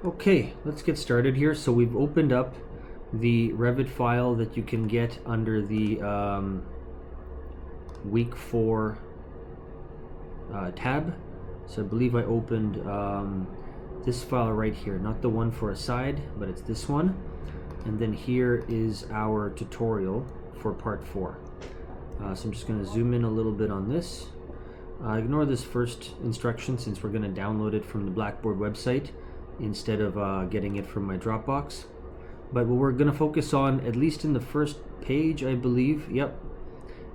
Okay, let's get started here. So we've opened up the Revit file that you can get under the week 4 tab. So I believe I opened this file right here, not the one for a side, but it's this one. And then here is our tutorial for part 4. So I'm just going to zoom in a little bit on this. Ignore this first instruction since we're going to download it from the Blackboard website instead of getting it from my Dropbox. But what we're going to focus on, at least in the first page, I believe,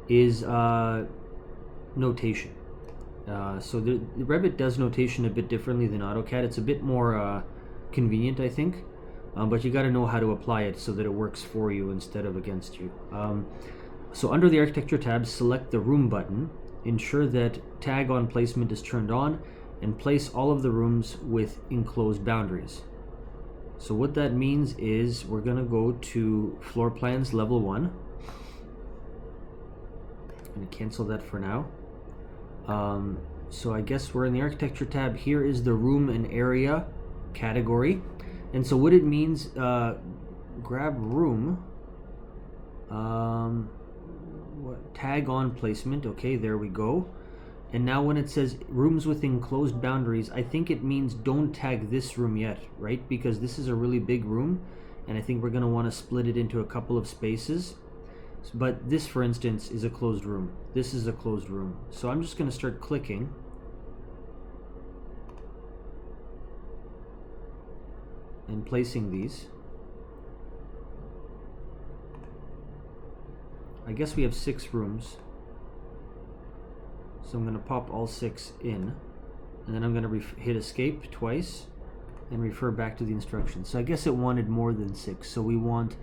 is notation. So the Revit does notation a bit differently than AutoCAD. It's a bit more convenient, I think, but you got to know how to apply it so that it works for you instead of against you. So under the Architecture tab, select the Room button. Ensure that Tag on Placement is turned on, and place all of the rooms with enclosed boundaries. So what that means is we're going to go to Floor Plans Level 1. I'm going to cancel that for now. So I guess we're in the Architecture tab. Here is the Room and Area category. And so what it means, grab Room, Tag on Placement. Okay, there we go. And now when it says rooms with enclosed boundaries, I think it means don't tag this room yet, right? Because this is a really big room, and I think we're going to want to split it into a couple of spaces. But this, for instance, is a closed room. This is a closed room. So I'm just going to start clicking. And placing these. I guess we have 6 rooms. So I'm going to pop all 6 in, and then I'm going to hit escape twice and refer back to the instructions. So I guess it wanted more than 6. So we want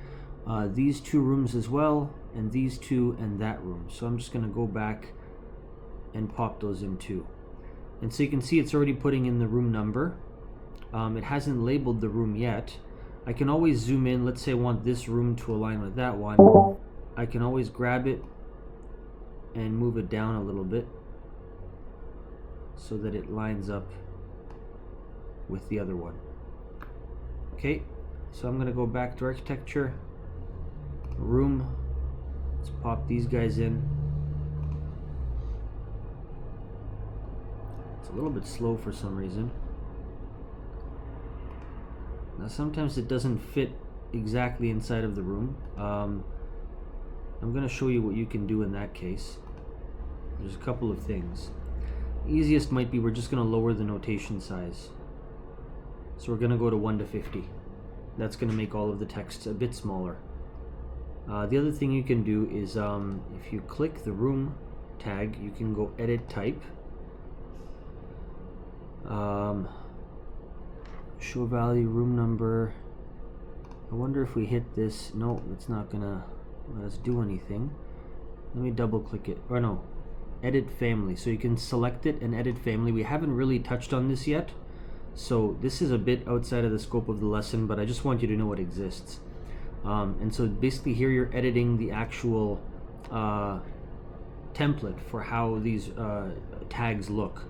these 2 rooms as well, and these 2 and that room. So I'm just going to go back and pop those in too. And so you can see it's already putting in the room number. It hasn't labeled the room yet. I can always zoom in. Let's say I want this room to align with that one. I can always grab it and move it down a little bit so that it lines up with the other one. Okay, so I'm going to go back to Architecture, Room. Let's pop these guys in. It's a little bit slow for some reason. Now sometimes it doesn't fit exactly inside of the room. I'm going to show you what you can do in that case. There's a couple of things. Easiest might be we're just going to lower the notation size. So we're going to go to 1 to 50. That's going to make all of the text a bit smaller. The other thing you can do is if you click the room tag, you can go edit type. Show value, room number. I wonder if we hit this. No, it's not going to let us do anything. Let me double click it. Or no. Edit family. So you can select it and edit family. We haven't really touched on this yet, so this is a bit outside of the scope of the lesson, but I just want you to know it exists. And so basically here you're editing the actual template for how these tags look.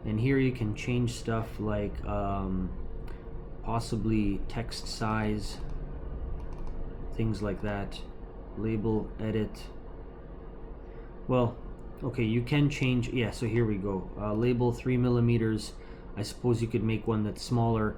And here you can change stuff like possibly text size, things like that. Label, edit. Well, okay, you can change, yeah, so here we go. Label 3 millimeters. I suppose you could make one that's smaller.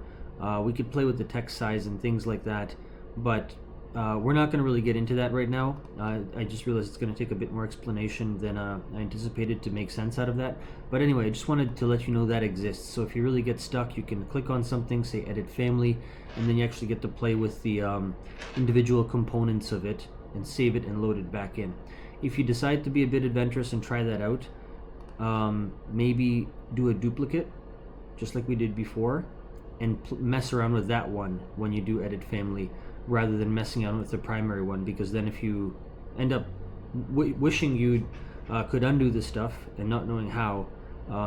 We could play with the text size and things like that, but we're not going to really get into that right now. I just realized it's going to take a bit more explanation than I anticipated to make sense out of that. But anyway, I just wanted to let you know that exists. So if you really get stuck, you can click on something, say edit family, and then you actually get to play with the individual components of it and save it and load it back in. If you decide to be a bit adventurous and try that out, maybe do a duplicate, just like we did before, and mess around with that one when you do edit family, rather than messing around with the primary one, because then if you end up wishing you could undo this stuff and not knowing how,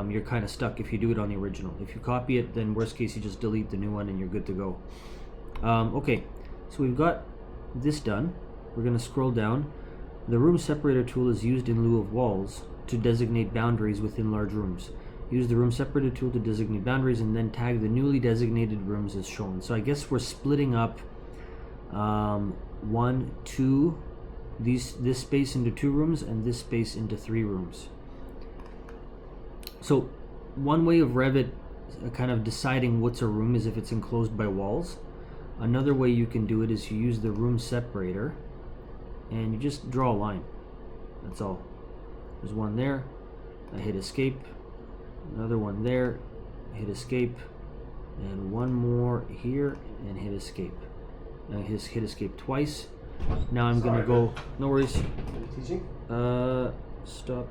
you're kind of stuck if you do it on the original. If you copy it, then worst case you just delete the new one and you're good to go. Okay, so we've got this done. We're going to scroll down. The room separator tool is used in lieu of walls to designate boundaries within large rooms. Use the room separator tool to designate boundaries and then tag the newly designated rooms as shown. So I guess we're splitting up 1, 2, this space into 2 rooms and this space into 3 rooms. So one way of Revit kind of deciding what's a room is if it's enclosed by walls. Another way you can do it is you use the room separator and you just draw a line. That's all. There's one there. I hit escape. Another one there. Hit escape. And one more here and hit escape. I hit escape twice. Now I'm gonna go. No worries. Teaching? Stop.